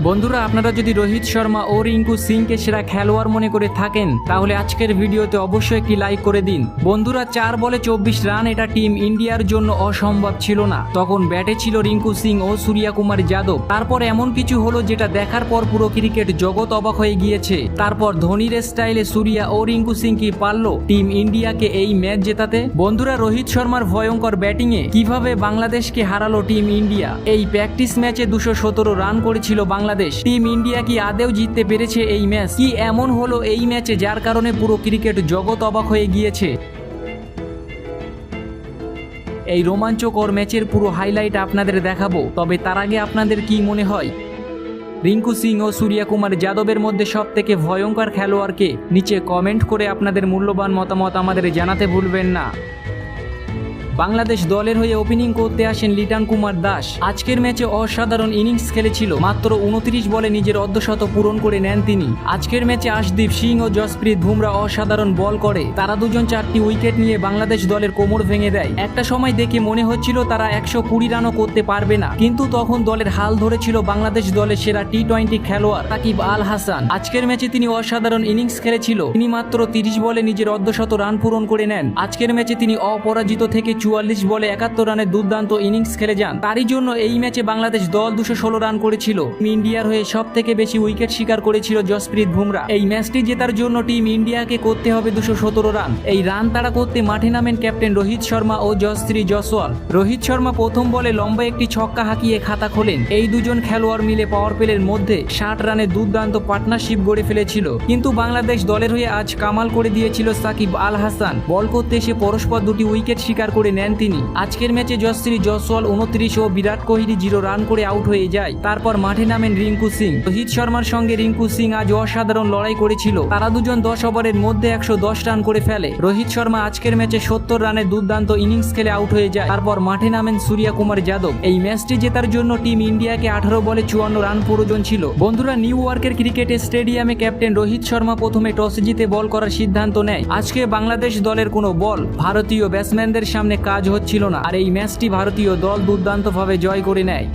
বন্ধুরা, আপনারা যদি রোহিত শর্মা ও রিঙ্কু সিংকে সেরা খেলোয়াড় মনে করে থাকেন তাহলে আজকের ভিডিওতে অবশ্যই একটি লাইক করে দিন। বন্ধুরা, 4 বলে 24 রান এটা টিম ইন্ডিয়ার জন্য অসম্ভব ছিল না। তখন ব্যাটে ছিল রিঙ্কু সিং ও সূর্য কুমার যাদব। তারপর এমন কিছু হলো যেটা দেখার পর পুরো ক্রিকেট জগৎ অবাক হয়ে গিয়েছে। তারপর ধোনির স্টাইলে সূর্য ও রিঙ্কু সিং কি পারল টিম ইন্ডিয়াকে এই ম্যাচ জেতাতে। বন্ধুরা, রোহিত শর্মার ভয়ঙ্কর ব্যাটিংয়ে কিভাবে বাংলাদেশকে হারালো টিম ইন্ডিয়া। এই প্র্যাকটিস ম্যাচে 217 রান করেছিল বাংলাদেশ। টিম ইন্ডিয়া কি আদেও জিততে পেরেছে এই ম্যাচ? কি এমন হলো এই ম্যাচে যার কারণে পুরো ক্রিকেট জগৎ অবাক হয়ে গিয়েছে? এই রোমাঞ্চকর ম্যাচের পুরো হাইলাইট আপনাদের দেখাবো। তবে তার আগে আপনাদের কি মনে হয় রিঙ্কু সিং ও সূর্য কুমার যাদবের মধ্যে সব থেকে ভয়ঙ্কর খেলোয়াড়কে? নিচে কমেন্ট করে আপনাদের মূল্যবান মতামত আমাদের জানাতে ভুলবেন না। বাংলাদেশ দলের হয়ে ওপেনিং করতে আসেন লিটন কুমার দাস। আজকের ম্যাচে অসাধারণ ইনিংস খেলেছিল। মাত্র 29 বলে নিজের অর্ধশত পূরণ করে নেন তিনি। আজকের ম্যাচে আশদীপ সিং ও জসপ্রীত বুমরা অসাধারণ বল করে। তারা দুজন 4টি উইকেট নিয়ে বাংলাদেশ দলের কোমর ভেঙে দেয়। একটা সময় দেখে মনে হচ্ছিল তারা 120 রানও করতে পারবে না, কিন্তু তখন দলের হাল ধরেছিল বাংলাদেশ দলের সেরা টি-20 খেলোয়াড় সাকিব আল হাসান। আজকের ম্যাচে তিনি অসাধারণ ইনিংস খেলেছিল। তিনি মাত্র 30 বলে নিজের অর্ধশত রান পূরণ করে নেন। আজকের ম্যাচে তিনি অপরাজিত থেকে 44 বলে 71 রানের দুর্দান্ত ইনিংস খেলে যান। তারই জন্য এই ম্যাচে বাংলাদেশ দল 216 রান করেছিল। টিম ইন্ডিয়ার হয়ে সব থেকে বেশি উইকেট শিকার করেছিল জসপ্রীত বুমরা। এই ম্যাচটি জেতার জন্য টিম ইন্ডিয়াকে করতে হবে 217 রান। এই রান তাড়া করতে মাঠে নামেন ক্যাপ্টেন রোহিত শর্মা ও যশস্বী জয়সওয়াল। রোহিত শর্মা প্রথম বলে লম্বা একটি ছক্কা হাঁকিয়ে খাতা খোলেন। এই দুজন খেলোয়াড় মিলে পাওয়ার প্লের মধ্যে 60 রানের দুর্দান্ত পার্টনারশিপ গড়ে ফেলেছিল। কিন্তু বাংলাদেশ দলের হয়ে আজ কামাল করে দিয়েছিল সাকিব আল হাসান। বল করতে এসে পরস্পর 2টি উইকেট শিকার করে নেন তিনি। আজকের ম্যাচে যশস্বী জয়সওয়াল 29 ও বিরাট কোহলি 0 রান করে আউট হয়ে যায়। তারপর মাঠে নামেন রিঙ্কু সিং। রোহিত শর্মার সঙ্গে রিঙ্কু সিং আজ অসাধারণ লড়াই করেছিল। তারা দুজন 10 ওভারের মধ্যে 110 রান করে ফেলে। রোহিত শর্মা আজকের ম্যাচে 70 রানের দুর্দান্ত ইনিংস খেলে আউট হয়ে যায়। তারপর মাঠে নামেন সূর্য কুমার যাদব। এই ম্যাচটি জেতার জন্য টিম ইন্ডিয়াকে 18 বলে 54 রান প্রয়োজন ছিল। বন্ধুরা, নিউ ইয়র্কের ক্রিকেট স্টেডিয়ামে ক্যাপ্টেন রোহিত শর্মা প্রথমে টস জিতে বল করার সিদ্ধান্ত নেয়। আজকে বাংলাদেশ দলের কোনো বল ভারতীয় ব্যাটসম্যানদের সামনে কাজ হচ্ছিল না, আর এই ম্যাচটি ভারতীয় দল দুর্দান্তভাবে জয় করে নেয়।